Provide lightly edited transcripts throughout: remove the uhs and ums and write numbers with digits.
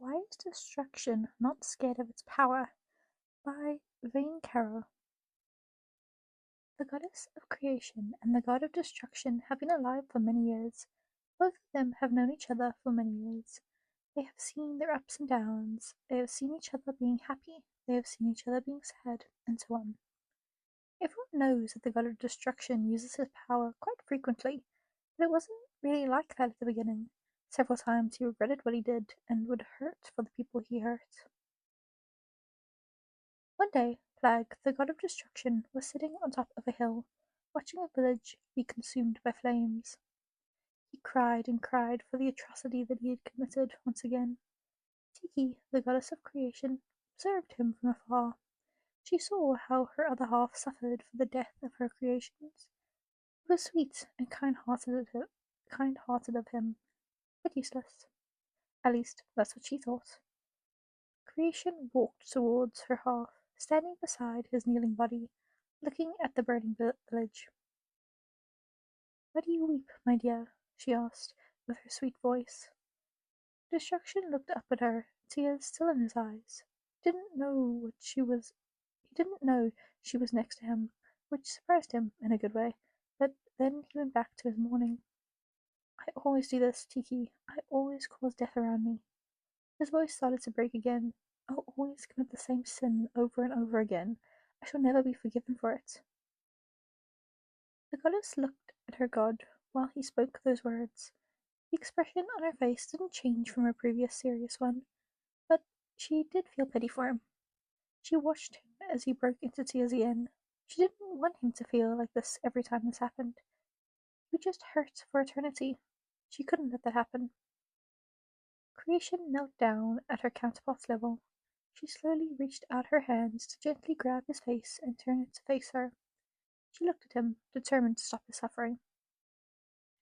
Why is destruction not scared of its power? By vanecaroh. The goddess of creation and the god of destruction have been alive for many years. Both of them have known each other for many years. They have seen their ups and downs. They have seen each other being happy. They have seen each other being sad, and so on. Everyone knows that the god of destruction uses his power quite frequently, but it wasn't really like that at the beginning. Several times he regretted what he did and would hurt for the people he hurt. One day, Plagg, the god of destruction, was sitting on top of a hill, watching a village be consumed by flames. He cried and cried for the atrocity that he had committed once again. Tikki, the goddess of creation, observed him from afar. She saw how her other half suffered for the death of her creations. It was sweet and kind-hearted of him, but useless. At least, that's what she thought. Creation walked towards her half, standing beside his kneeling body, looking at the burning village. "Why do you weep, my dear?" she asked, with her sweet voice. Destruction looked up at her, tears still in his eyes. He didn't know she was next to him, which surprised him in a good way, but then he went back to his mourning. "I always do this, Tikki. I always cause death around me." His voice started to break again. "I'll always commit the same sin over and over again. I shall never be forgiven for it." The goddess looked at her god while he spoke those words. The expression on her face didn't change from her previous serious one, but she did feel pity for him. She watched him as he broke into tears again. She didn't want him to feel like this every time this happened. He would just hurt for eternity. She couldn't let that happen. Creation knelt down at her counterpart's level. She slowly reached out her hands to gently grab his face and turn it to face her. She looked at him, determined to stop his suffering.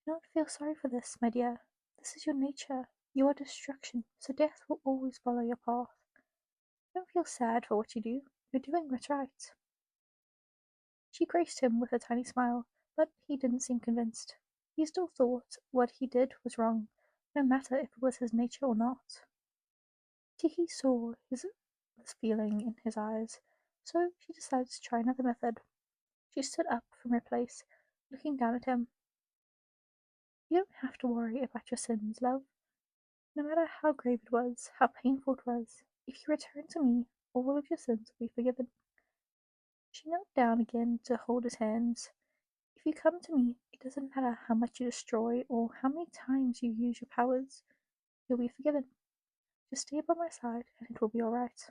"Do not feel sorry for this, my dear. This is your nature. You are destruction, so death will always follow your path. Don't feel sad for what you do. You're doing what's right." She graced him with a tiny smile, but he didn't seem convinced. He still thought what he did was wrong, no matter if it was his nature or not. Tikki saw this feeling in his eyes, so she decided to try another method. She stood up from her place, looking down at him. "You don't have to worry about your sins, love. No matter how grave it was, how painful it was, if you return to me, all of your sins will be forgiven." She knelt down again to hold his hands. "If you come to me, it doesn't matter how much you destroy or how many times you use your powers, you'll be forgiven. Just stay by my side and it will be all right."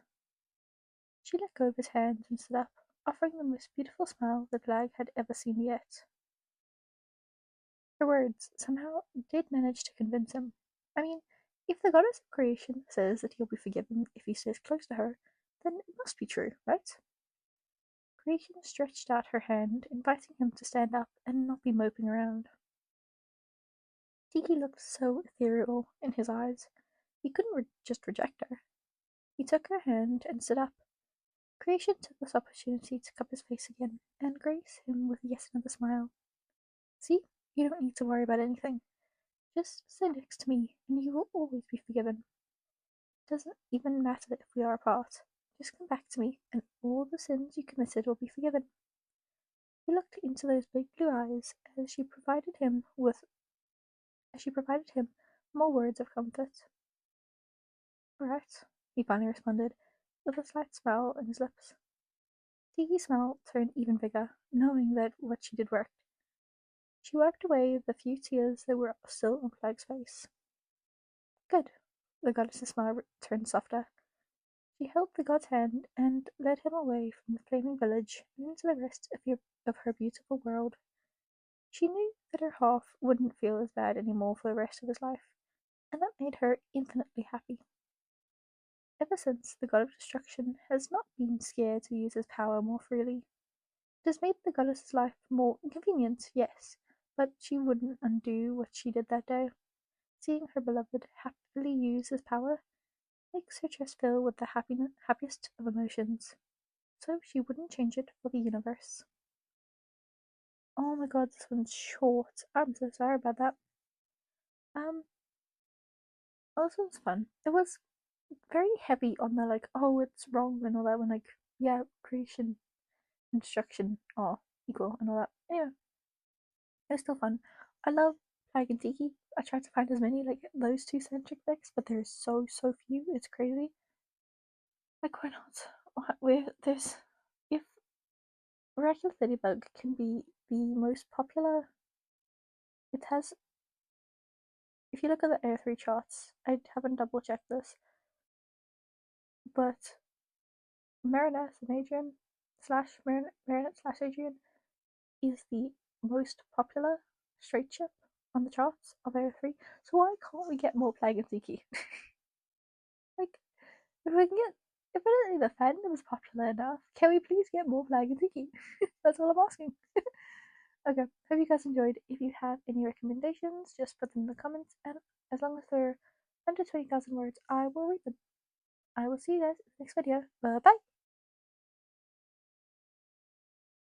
She let go of his hands and stood up, offering the most beautiful smile that Plagg had ever seen yet. Her words somehow did manage to convince him. I mean, if the goddess of creation says that he'll be forgiven if he stays close to her, then it must be true, right? Creation stretched out her hand, inviting him to stand up and not be moping around. Tikki looked so ethereal in his eyes, he couldn't just reject her. He took her hand and stood up. Creation took this opportunity to cup his face again and grace him with yet another smile. "See, you don't need to worry about anything. Just stay next to me and you will always be forgiven. It doesn't even matter if we are apart. Just come back to me and all the sins you committed will be forgiven." He looked into those big blue eyes as she provided him more words of comfort. "All right," he finally responded, with a slight smile on his lips. Tikki's smile turned even bigger, knowing that what she did worked. She wiped away the few tears that were still on Plague's face. "Good." The goddess's smile turned softer. She held the god's hand and led him away from the flaming village and into the rest of her beautiful world. She knew that her half wouldn't feel as bad anymore for the rest of his life, and that made her infinitely happy. Ever since, the god of destruction has not been scared to use his power more freely. It has made the goddess's life more inconvenient, yes, but she wouldn't undo what she did that day. Seeing her beloved happily use his power makes her chest fill with the happiest of emotions, so she wouldn't change it for the universe. Oh my god, this one's short. I'm so sorry about that. Um, this was fun. It was very heavy on the like, oh, it's wrong and all that. When like, yeah, creation and destruction are equal and all that. Anyway, it was still fun. I love Plagg and Tikki. I tried to find as many like those two centric decks, but there's so few. It's crazy. Like, why not? There's if Miraculous Ladybug can be the most popular. It has. If you look at the Air 3 charts, I haven't double checked this, but Marinette and Adrian Marinette slash Adrian is the most popular straight ship on the charts of Air 3. So why can't we get more Plagg and Tikki? Like, if we can get. If I don't think the fandom is popular enough, can we please get more Plagg and Tikki? That's all I'm asking. Okay, hope you guys enjoyed. If you have any recommendations, just put them in the comments, and as long as they're under 20,000 words, I will read them. I will see you guys in the next video. Bye bye!